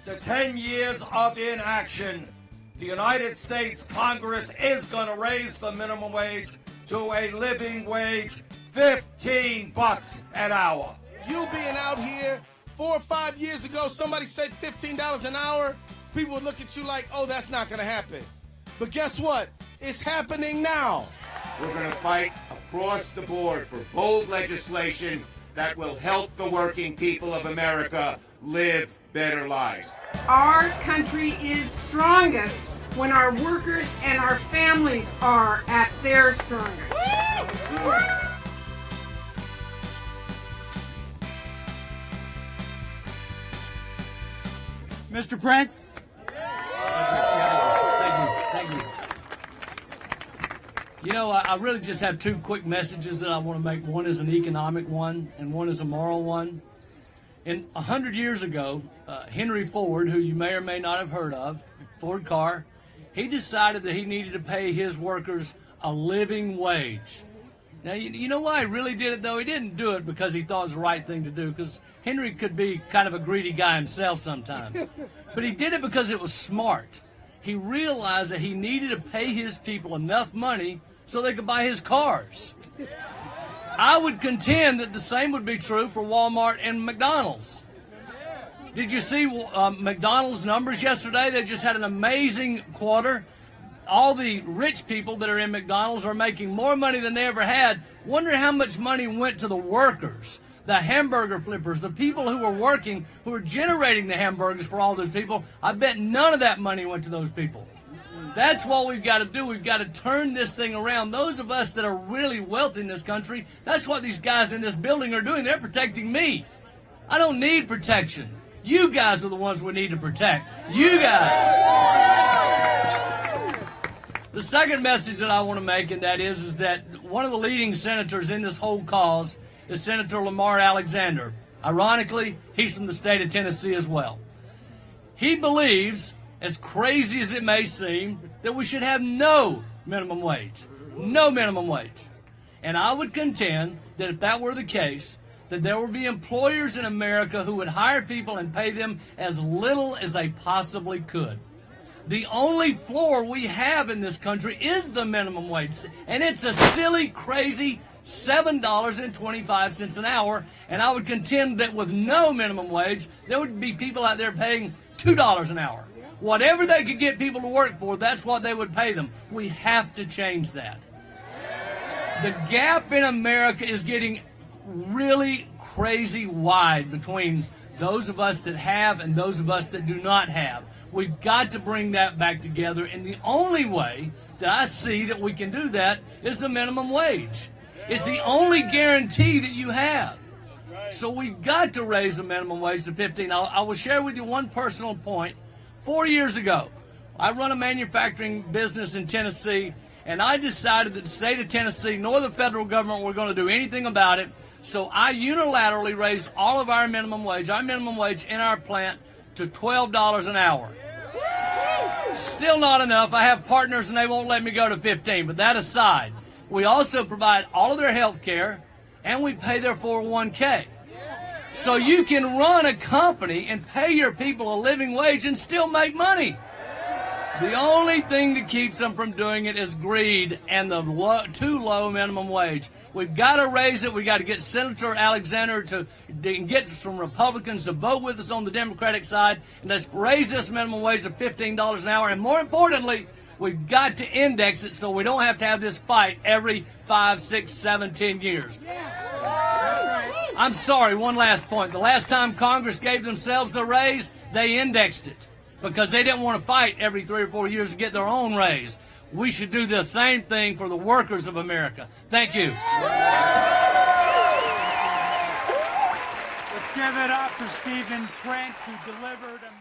After 10 years of inaction, the United States Congress is going to raise the minimum wage to a living wage, $15 an hour. You being out here 4 or 5 years ago, somebody said $15 an hour, people would look at you like, oh, that's not going to happen. But guess what? It's happening now. We're going to fight across the board for bold legislation that will help the working people of America live better lives. Our country is strongest when our workers and our families are at their strongest. Mr. Prince? Thank you. You know, I really just have two quick messages that I want to make. One is an economic one, and one is a moral one. 100 years ago, Henry Ford, who you may or may not have heard of, Ford car, he decided that he needed to pay his workers a living wage. Now, you know why he really did it, though? He didn't do it because he thought it was the right thing to do, because Henry could be kind of a greedy guy himself sometimes. But he did it because it was smart. He realized that he needed to pay his people enough money so they could buy his cars. I would contend that the same would be true for Walmart and McDonald's. Did you see McDonald's numbers yesterday? They just had an amazing quarter. All the rich people that are in McDonald's are making more money than they ever had. Wonder how much money went to the workers, the hamburger flippers, the people who were working, who were generating the hamburgers for all those people. I bet none of that money went to those people. That's what we've got to do. We've got to turn this thing around. Those of us that are really wealthy in this country, that's what these guys in this building are doing. They're protecting me. I don't need protection. You guys are the ones we need to protect. You guys. The second message that I want to make, and that is that one of the leading senators in this whole cause is Senator Lamar Alexander. Ironically, he's from the state of Tennessee as well. He believes, as crazy as it may seem, that we should have no minimum wage. No minimum wage. And I would contend that if that were the case, that there would be employers in America who would hire people and pay them as little as they possibly could. The only floor we have in this country is the minimum wage. And it's a silly, crazy $7.25 an hour. And I would contend that with no minimum wage, there would be people out there paying $2 an hour. Whatever they could get people to work for, that's what they would pay them. We have to change that. The gap in America is getting really crazy wide between those of us that have and those of us that do not have. We've got to bring that back together, and the only way that I see that we can do that is the minimum wage. It's the only guarantee that you have. So we've got to raise the minimum wage to $15. I will share with you one personal point. 4 years ago, I run a manufacturing business in Tennessee, and I decided that the state of Tennessee nor the federal government were going to do anything about it. So I unilaterally raised all of our minimum wage in our plant to $12 an hour. Still not enough. I have partners and they won't let me go to 15. But that aside, we also provide all of their health care and we pay their 401k. So you can run a company and pay your people a living wage and still make money. The only thing that keeps them from doing it is greed and the too low minimum wage. We've got to raise it. We've got to get Senator Alexander to get some Republicans to vote with us on the Democratic side, and let's raise this minimum wage to $15 an hour. And more importantly, we've got to index it so we don't have to have this fight every 5, 6, 7, 10 years. I'm sorry, one last point. The last time Congress gave themselves the raise, they indexed it because they didn't want to fight every 3 or 4 years to get their own raise. We should do the same thing for the workers of America. Thank you. Let's give it up for Stephen Prince, who delivered a